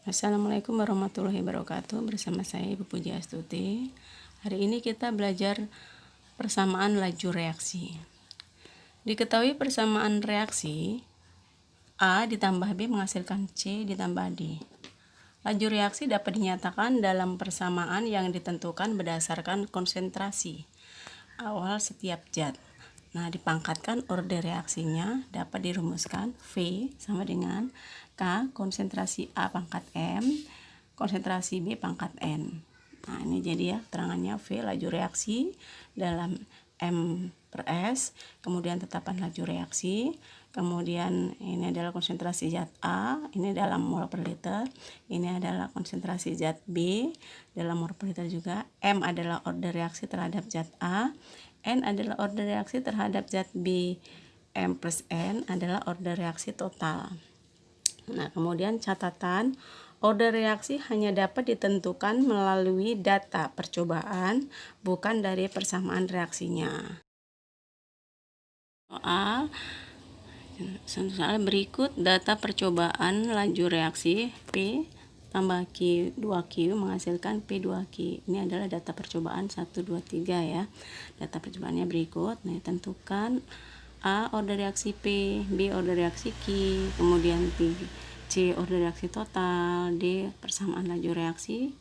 Assalamualaikum warahmatullahi wabarakatuh. Bersama saya Ibu Puji Astuti. Hari ini kita belajar persamaan laju reaksi. Diketahui persamaan reaksi A ditambah B menghasilkan C ditambah D. Laju reaksi dapat dinyatakan dalam persamaan yang ditentukan berdasarkan konsentrasi awal setiap zat. Nah, dipangkatkan order reaksinya dapat dirumuskan V sama dengan K konsentrasi A pangkat M, konsentrasi B pangkat N. Nah, ini jadi ya terangannya V laju reaksi dalam M per S, kemudian tetapan laju reaksi, kemudian ini adalah konsentrasi zat A, ini dalam mol per liter, ini adalah konsentrasi zat B dalam mol per liter juga, M adalah order reaksi terhadap zat A, N adalah order reaksi terhadap zat B, M plus N adalah order reaksi total. Nah, kemudian catatan, order reaksi hanya dapat ditentukan melalui data percobaan, bukan dari persamaan reaksinya. Soal berikut data percobaan laju reaksi P tambah Q 2Q menghasilkan P2Q. Ini adalah data percobaan 1, 2, 3 ya. Data percobaannya berikut. Nah, tentukan A order reaksi P, B order reaksi Q, kemudian C order reaksi total, D persamaan laju reaksi,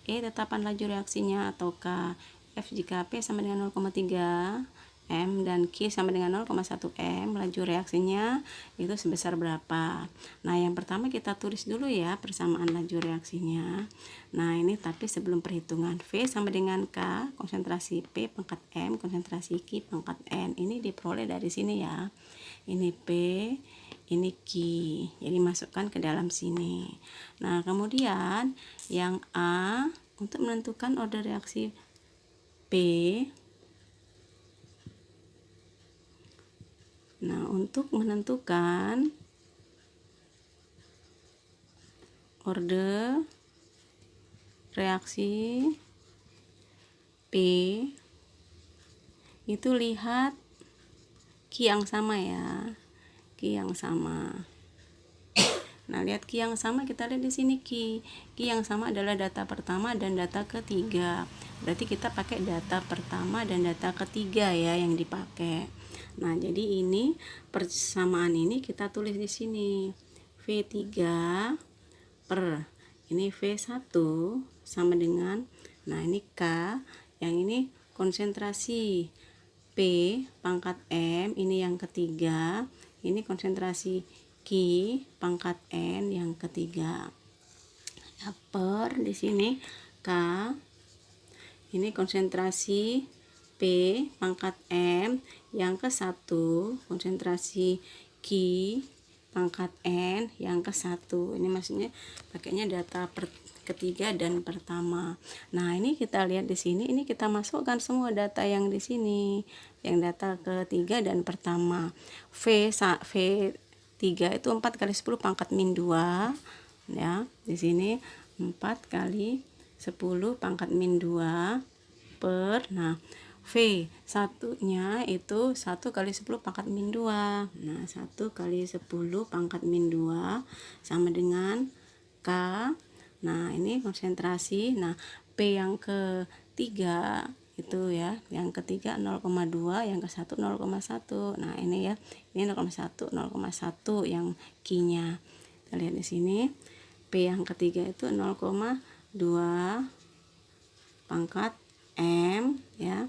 E tetapan laju reaksinya atau K, F jika P sama dengan 0,3 M dan Q sama dengan 0,1 M, laju reaksinya itu sebesar berapa. Nah, yang pertama kita tulis dulu ya persamaan laju reaksinya. Nah, ini tapi sebelum perhitungan, V sama dengan K, konsentrasi P pangkat M, konsentrasi Q pangkat N. Ini diperoleh dari sini ya. Ini P, ini Q. Jadi masukkan ke dalam sini. Nah, kemudian yang A untuk menentukan order reaksi P. Nah, untuk menentukan order reaksi P itu lihat Q yang sama ya. Q yang sama. Nah, lihat Q yang sama, kita lihat di sini Q yang sama adalah data pertama dan data ketiga. Berarti kita pakai data pertama dan data ketiga ya yang dipakai. Nah, jadi ini persamaan ini kita tulis di sini. V3 per ini V1 sama dengan, nah ini K, yang ini konsentrasi P pangkat M, ini yang ketiga, ini konsentrasi Q pangkat N yang ketiga. Ya, per di sini K, ini konsentrasi P pangkat M yang ke-1, konsentrasi Q pangkat N yang ke-1. Ini maksudnya pakainya data ketiga dan pertama. Nah, ini kita lihat di sini, ini kita masukkan semua data yang di sini, yang data ketiga dan pertama. V3 itu 4 kali 10 pangkat min 2 ya. Di sini 4 kali 10 pangkat min 2 per, nah V1 nya itu 1 kali 10 pangkat min 2. Nah, 1 kali 10 pangkat min 2 sama dengan K. Nah, ini konsentrasi. Nah, P yang ketiga itu ya, yang ketiga 0,2, yang ke-1 0,1. Nah, ini ya, ini 0,1 yang Q-nya. Kita lihat di sini. P yang ketiga itu 0,2 pangkat M ya.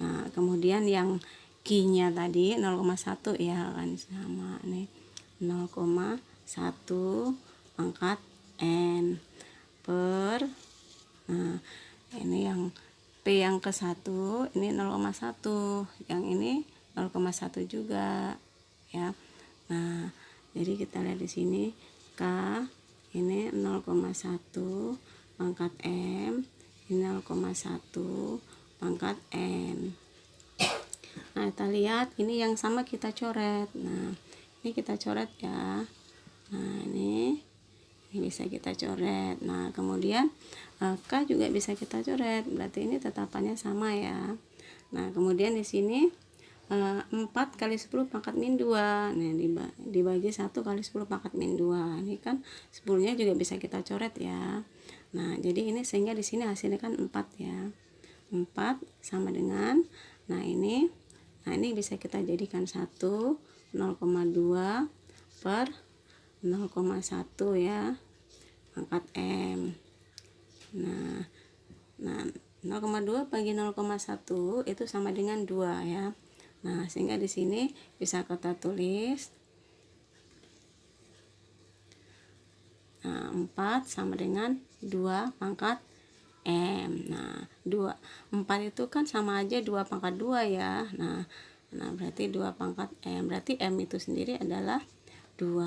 Nah, kemudian yang Q-nya tadi 0,1 ya kan, sama nih 0,1 pangkat N per, nah ini yang P yang ke-1 ini 0,1, yang ini 0,1 juga ya. Nah, jadi kita lihat di sini K ini 0,1 pangkat M, ini 0,1 pangkat N. Nah, kita lihat ini yang sama kita coret. Nah, ini kita coret ya. Nah, ini bisa kita coret. Nah, kemudian K juga bisa kita coret. Berarti ini tetapannya sama ya. Nah, kemudian di sini 4 kali 10 pangkat min 2. Nah, dibagi 1 kali 10 pangkat min 2. Ini kan 10-nya juga bisa kita coret ya. Nah, jadi ini sehingga di sini hasilnya kan 4 ya. 4 sama dengan, nah ini bisa kita jadikan 1, 0,2 per 0,1 ya, pangkat M. Nah 0,2 bagi 0,1 itu sama dengan 2 ya. Nah, sehingga di sini bisa kita tulis 4 sama dengan 2 pangkat M. Nah, 4 itu kan sama aja 2 pangkat 2 ya. Nah, berarti 2 pangkat M. Berarti M itu sendiri adalah 2.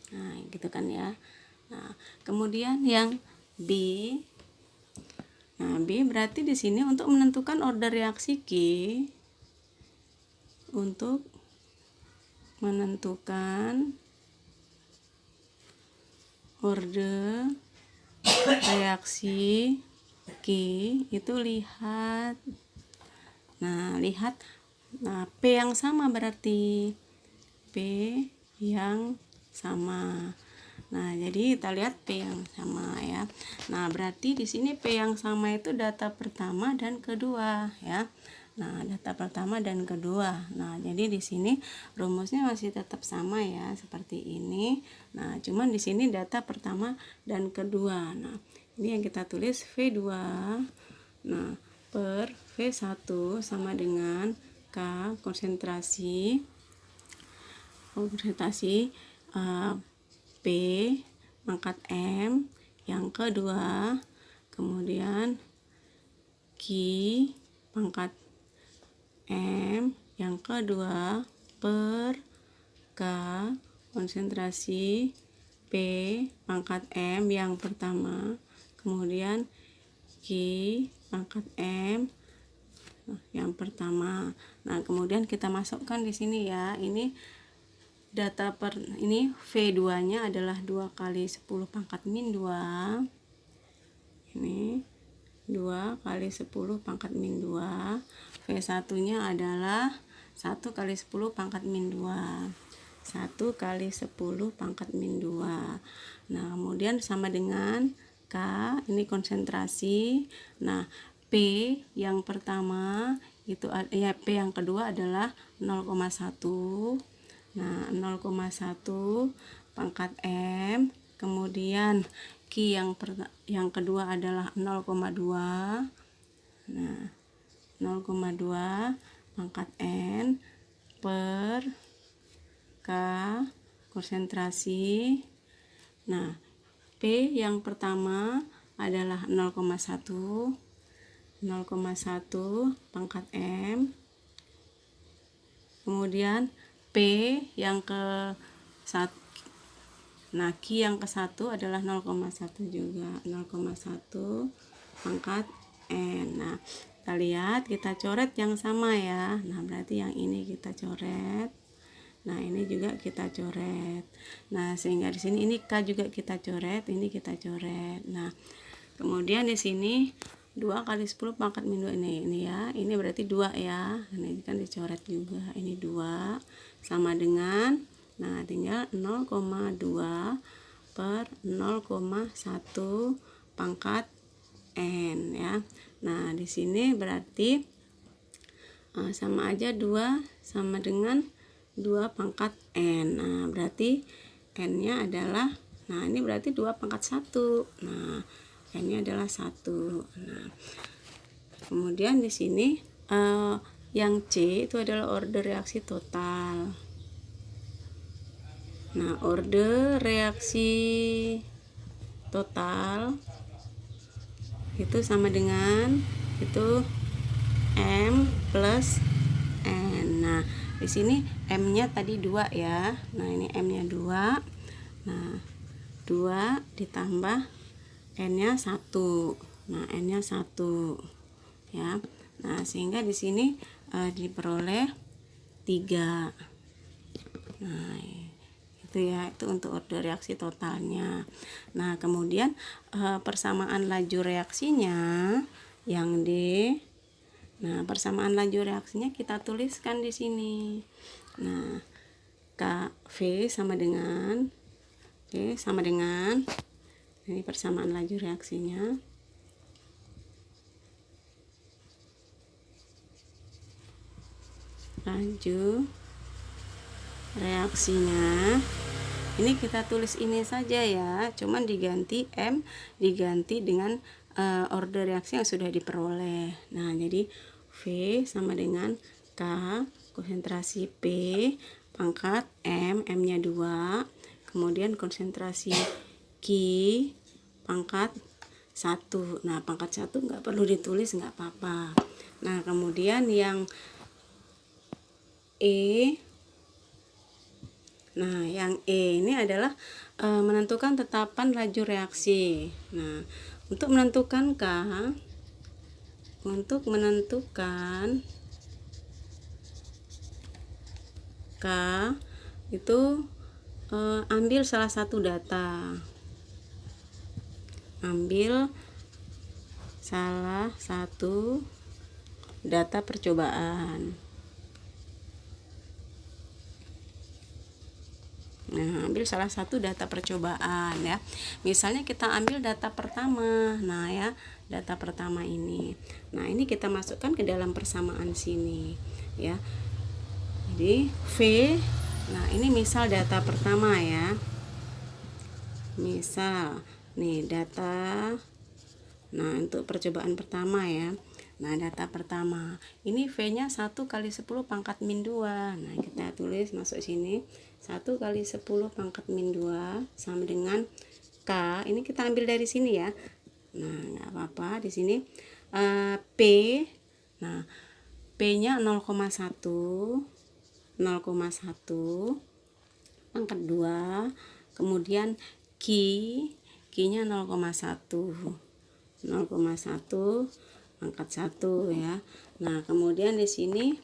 Nah, gitu kan ya. Nah, kemudian yang B. Nah, B berarti di sini untuk menentukan order reaksi Q, untuk menentukan order reaksi Q itu lihat. Nah, P yang sama berarti P yang sama. Nah, jadi kita lihat P yang sama ya. Nah, berarti di sini P yang sama itu data pertama dan kedua ya. Nah, data pertama dan kedua. Nah, jadi di sini rumusnya masih tetap sama ya, seperti ini. Nah, cuman di sini data pertama dan kedua. Nah, ini yang kita tulis V2. Nah, per V1 sama dengan K konsentrasi P pangkat M yang kedua, kemudian Q pangkat M yang kedua per K konsentrasi P pangkat M yang pertama, kemudian Q pangkat M yang pertama. Nah, kemudian kita masukkan di sini ya. Ini data ini V2-nya adalah 2 kali 10 pangkat min 2. Ini 2 kali 10 pangkat min 2. V1-nya adalah 1 kali 10 pangkat min 2. 1 kali 10 pangkat min 2. Nah, kemudian sama dengan K, ini konsentrasi. Nah, P yang pertama itu ya, P yang kedua adalah 0,1. Nah, 0,1 pangkat M, kemudian Q yang kedua adalah 0,2. Nah, 0,2 pangkat N per K konsentrasi. Nah, P yang pertama adalah 0,1 pangkat M, kemudian P yang ke 1, nah Q yang ke 1 adalah 0,1 juga, 0,1 pangkat N. Nah, kita lihat, kita coret yang sama ya. Nah, berarti yang ini kita coret. Nah, ini juga kita coret. Nah, sehingga di sini ini K juga kita coret, ini kita coret. Nah, kemudian di sini 2 kali 10 pangkat min 2 ini ya. Ini berarti 2 ya. Nah, ini kan dicoret juga. Ini 2 sama dengan, nah tinggal 0,2 per 0,1 pangkat N ya. Nah, di sini berarti sama aja 2 sama dengan 2 pangkat N. Nah, berarti N-nya adalah, nah ini berarti 2 pangkat 1. Nah, N-nya adalah 1. Nah, kemudian di sini yang C itu adalah order reaksi total. Nah, order reaksi total itu sama dengan itu M plus N. Nah, di sini M-nya tadi 2 ya. Nah, ini M-nya 2. Nah, 2 ditambah N-nya 1. Nah, N-nya 1 ya. Nah, sehingga di sini diperoleh 3. Nah, itu ya, itu untuk order reaksi totalnya. Nah, kemudian persamaan laju reaksinya yang D Nah, persamaan laju reaksinya kita tuliskan di sini. Nah, V sama dengan ini persamaan laju reaksinya. Laju reaksinya ini kita tulis ini saja ya, cuman diganti M diganti dengan order reaksi yang sudah diperoleh. Nah, jadi V sama dengan K konsentrasi P pangkat M, M-nya 2, kemudian konsentrasi Q pangkat 1. Nah, pangkat 1 nggak perlu ditulis, nggak apa-apa. Nah, kemudian yang E, nah yang E ini adalah menentukan tetapan laju reaksi. Nah, untuk menentukan K itu ambil salah satu data. Ambil salah satu data percobaan. Nah, ambil salah satu data percobaan ya. Misalnya kita ambil data pertama. Nah, ya, data pertama ini. Nah, ini kita masukkan ke dalam persamaan sini ya. Jadi V, nah ini misal data pertama ya. Misal nih data, nah untuk percobaan pertama ya. Nah, data pertama ini V-nya 1 kali 10 pangkat min 2. Nah, kita tulis masuk sini 1 kali 10 pangkat min 2 sama dengan K. Ini kita ambil dari sini ya. Nah, nggak apa-apa di sini P. Nah, P-nya 0,1 pangkat 2, kemudian Q-nya 0,1 pangkat 1 ya. Nah, kemudian di sini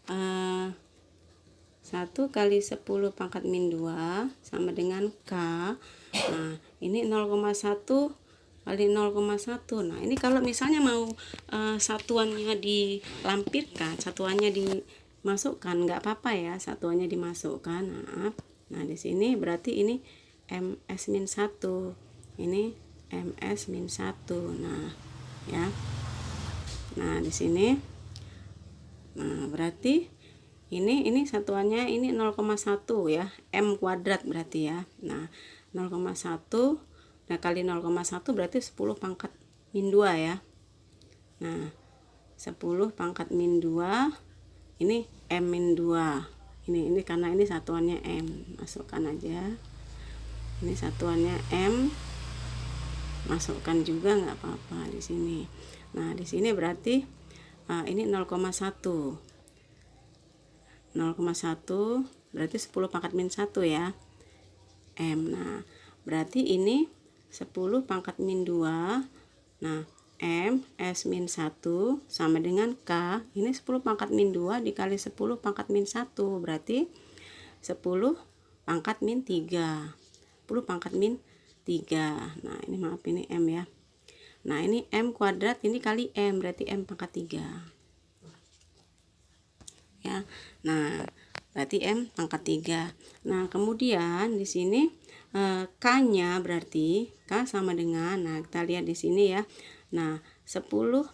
1 kali 10 pangkat min 2 sama dengan K. Nah, ini 0,1 kali 0,1. Nah, ini kalau misalnya mau satuannya dilampirkan, satuannya dimasukkan, nggak apa-apa ya, satuannya dimasukkan. Nah, di sini berarti ini ms-1. Ini ms-1. Nah, ya. Nah, di sini nah berarti ini satuannya ini 0,1 ya, M kuadrat berarti ya. Nah, 0,1 nah kali 0,1 berarti 10 pangkat min 2 ya. Nah, 10 pangkat min 2 ini M min 2. Ini karena ini satuannya M, masukkan aja. Ini satuannya M, masukkan juga nggak apa-apa di sini. Nah, di sini berarti ini 0,1 berarti 10 pangkat min 1 ya, M. Nah, berarti ini 10 pangkat min 2. Nah, M S min 1 sama dengan K. Ini 10 pangkat min 2 dikali 10 pangkat min 1 berarti 10 pangkat min 3. 10 pangkat min 3. Nah, ini maaf ini M ya. Nah, ini M kuadrat, ini kali M berarti M pangkat 3 ya. Nah, berarti M pangkat 3. Nah, kemudian di sini K-nya berarti K sama dengan, nah kita lihat di sini ya. Nah, 10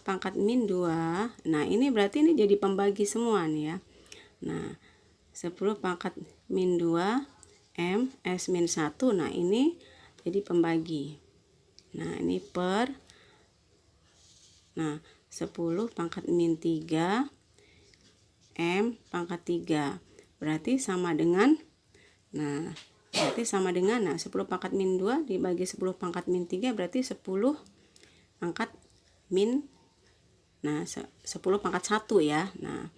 pangkat min 2. Nah, ini berarti ini jadi pembagi semua nih ya. Nah, 10 pangkat min 2 M S min 1. Nah, ini jadi pembagi. Nah, ini per, nah 10 pangkat min 3 M pangkat 3 berarti sama dengan, nah berarti sama dengan, nah 10 pangkat min 2 dibagi 10 pangkat min 3 berarti 10 pangkat min, nah 10 pangkat 1 ya. Nah,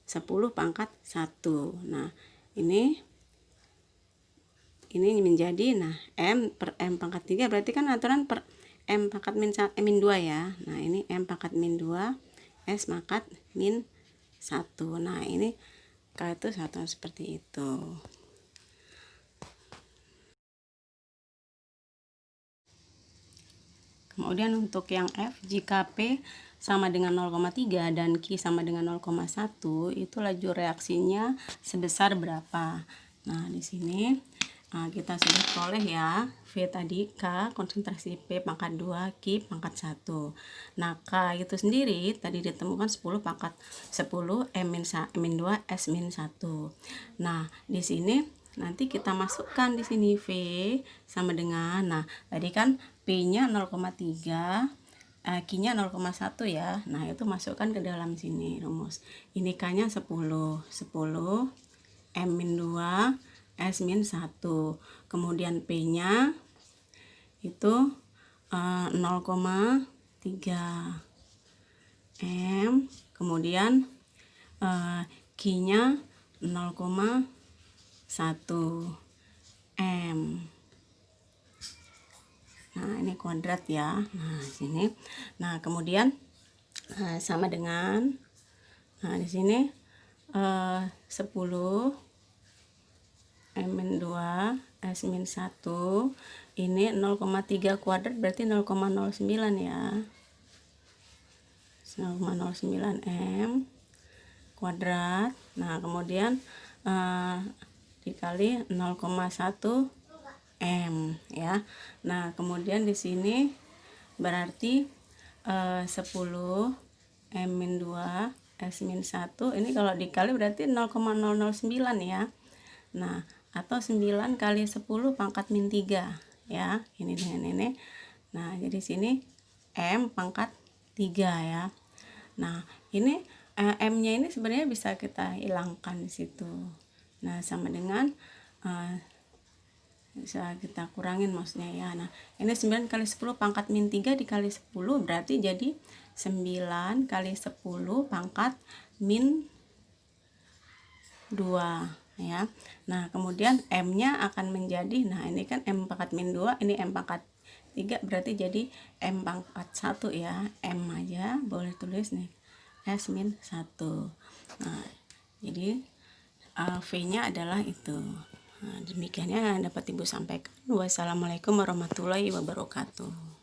10 pangkat 1. Nah, ini menjadi, nah M per M pangkat 3 berarti kan aturan per M pangkat min 2 ya. Nah, ini M pangkat min 2 S pangkat min 1. Nah, ini K itu satu seperti itu. Kemudian untuk yang F, jika P sama dengan 0,3 dan Q sama dengan 0,1, itu laju reaksinya sebesar berapa? Nah, di sini kita sudah peroleh ya, V tadi K konsentrasi P pangkat 2, Q pangkat 1. Nah, K itu sendiri tadi ditemukan 10 pangkat 10 M-2 S-1. Nah, di sini nanti kita masukkan di sini V sama dengan, nah tadi kan P-nya 0,3, Q-nya 0,1 ya. Nah, itu masukkan ke dalam sini rumus. Ini K-nya 10 M-2 S-1. Kemudian P-nya itu 0,3 M, kemudian Q-nya 0,1 M. Nah, ini kuadrat ya. Nah, sini. Nah, kemudian sama dengan, nah di sini 10 M-2 S-1 ini 0,3 kuadrat berarti 0,09 ya. 0,09 M kuadrat. Nah, kemudian dikali 0,1 M ya. Nah, kemudian di sini berarti 10 M-2 S-1 ini kalau dikali berarti 0,009 ya. Nah, atau 9 kali 10 pangkat min 3 ya. Ini dengan ini. Nah, jadi sini M pangkat 3 ya. Nah, ini M-nya ini sebenarnya bisa kita hilangkan di situ. Nah, sama dengan bisa kita kurangin maksudnya ya. Nah, ini 9 kali 10 pangkat min 3 dikali 10 berarti jadi 9 kali 10 pangkat min 2 ya. Nah, kemudian M-nya akan menjadi, nah ini kan M pangkat min 2, ini M pangkat 3 berarti jadi M pangkat 1 ya. M aja boleh tulis nih S-1. Nah, jadi V-nya adalah itu. Nah, demikiannya yang dapat Ibu sampaikan. Wassalamualaikum warahmatullahi wabarakatuh.